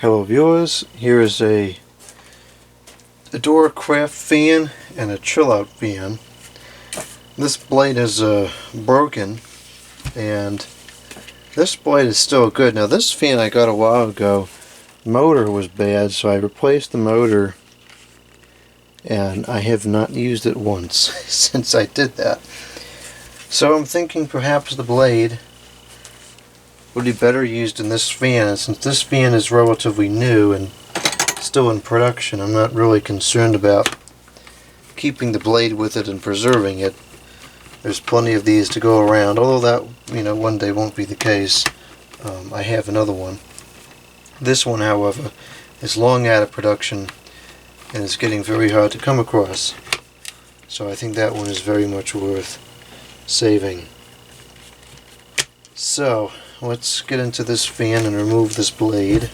Hello viewers, here is a Duracraft fan and a chill out fan. This blade is broken, and this blade is still good. Now this fan I got a while ago, motor was bad, so I replaced the motor and I have not used it once since I did that. So I'm thinking perhaps the blade would be better used in this fan, and since this fan is relatively new and still in production, I'm not really concerned about keeping the blade with it and preserving it. There's plenty of these to go around, although that, one day won't be the case. I have another one. This one, however, is long out of production and is getting very hard to come across. So I think that one is very much worth saving. So, let's get into this fan and remove this blade.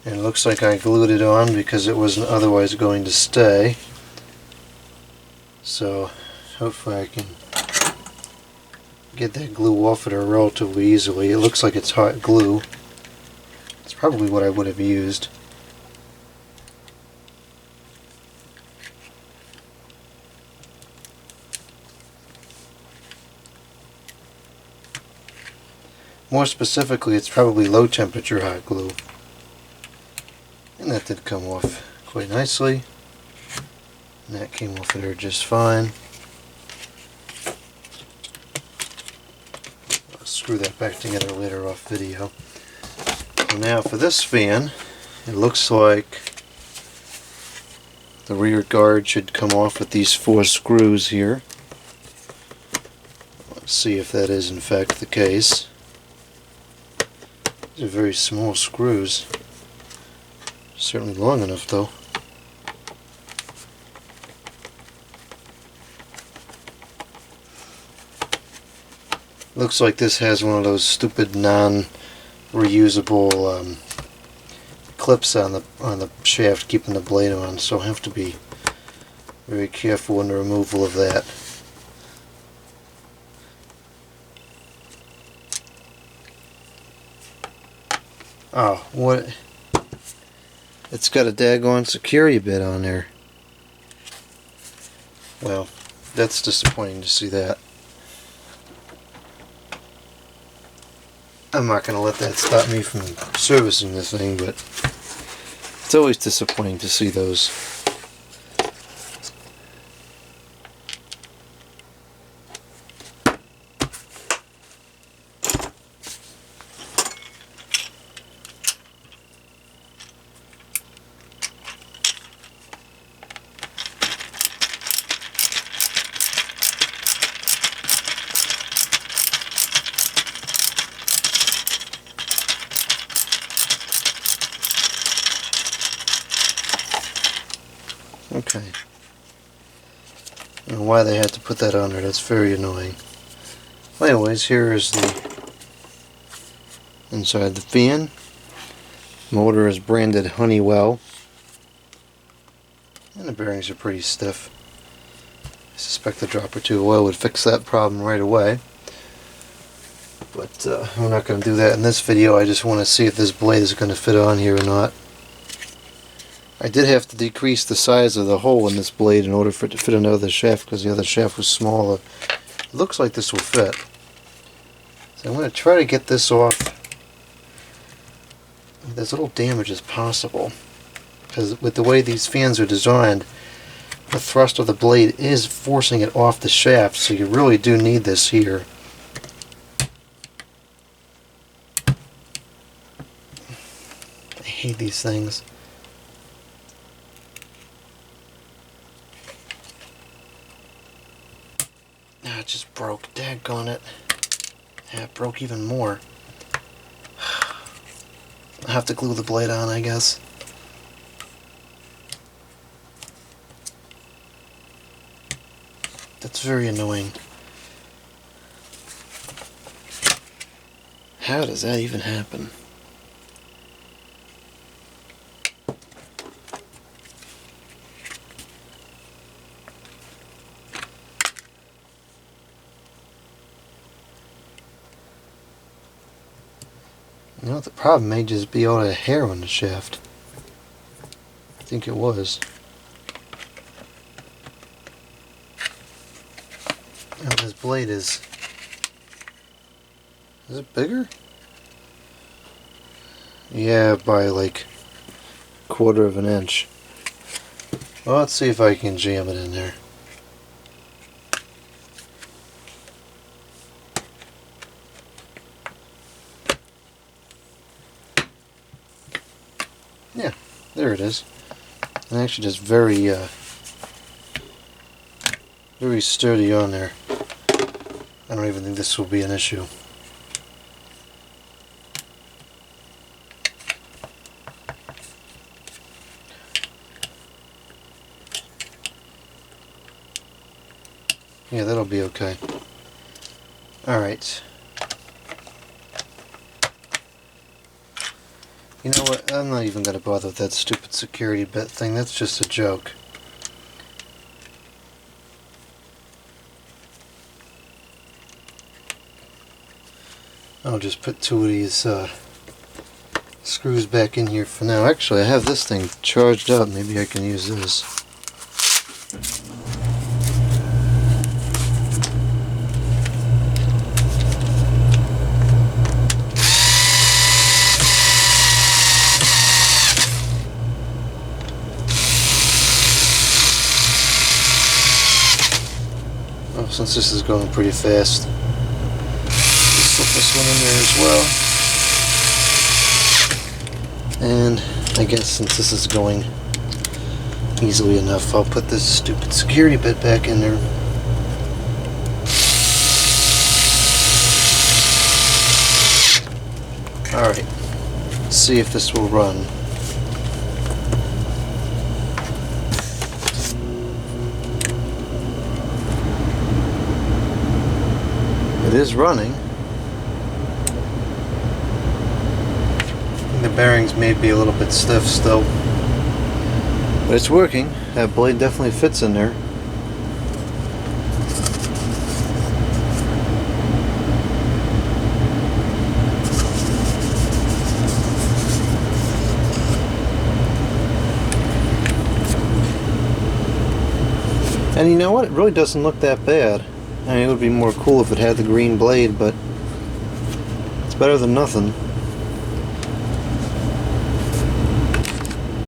And it looks like I glued it on because it wasn't otherwise going to stay. So hopefully I can get that glue off of her relatively easily. It looks like it's hot glue. It's probably what I would have used. More specifically, it's probably low temperature hot glue. And that did come off quite nicely. And that came off of there just fine. I'll screw that back together later off video. So now for this fan, it looks like the rear guard should come off with these 4 screws here. Let's see if that is in fact the case. These are very small screws. Certainly long enough though. Looks like this has one of those stupid non-reusable clips on the shaft keeping the blade on, so I'll have to be very careful in the removal of that. Oh, what? It's got a daggone security bit on there. Well, that's disappointing to see that. I'm not going to let that stop me from servicing this thing, but it's always disappointing to see those. Okay. I don't know why they had to put that on there, that's very annoying. Well, anyways, here is the inside the fan. Motor is branded Honeywell. And the bearings are pretty stiff. I suspect a drop or two of oil would fix that problem right away. But I'm not going to do that in this video. I just want to see if this blade is going to fit on here or not. I did have to decrease the size of the hole in this blade in order for it to fit another shaft because the other shaft was smaller. It looks like this will fit. So I'm going to try to get this off with as little damage as possible. Because with the way these fans are designed, the thrust of the blade is forcing it off the shaft, so you really do need this here. I hate these things. Ah, it just broke. Daggone it. Yeah, it broke even more. I'll have to glue the blade on, I guess. That's very annoying. How does that even happen? You know, the problem may just be all the hair on the shaft. I think it was. Now this blade is it bigger? Yeah, by like 1/4 of an inch. Well, let's see if I can jam it in there. Yeah, there it is. And actually just very sturdy on there. I don't even think this will be an issue. Yeah, that'll be okay. Alright. You know what? I'm not even going to bother with that stupid security bit thing. That's just a joke. I'll just put 2 of these screws back in here for now. Actually, I have this thing charged up. Maybe I can use this. Oh, since this is going pretty fast, just slip this one in there as well. And I guess since this is going easily enough, I'll put this stupid security bit back in there. Alright, let's see if this will run. It is running. The bearings may be a little bit stiff still, but it's working. That blade definitely fits in there. And you know what? It really doesn't look that bad. I mean, it would be more cool if it had the green blade, but it's better than nothing.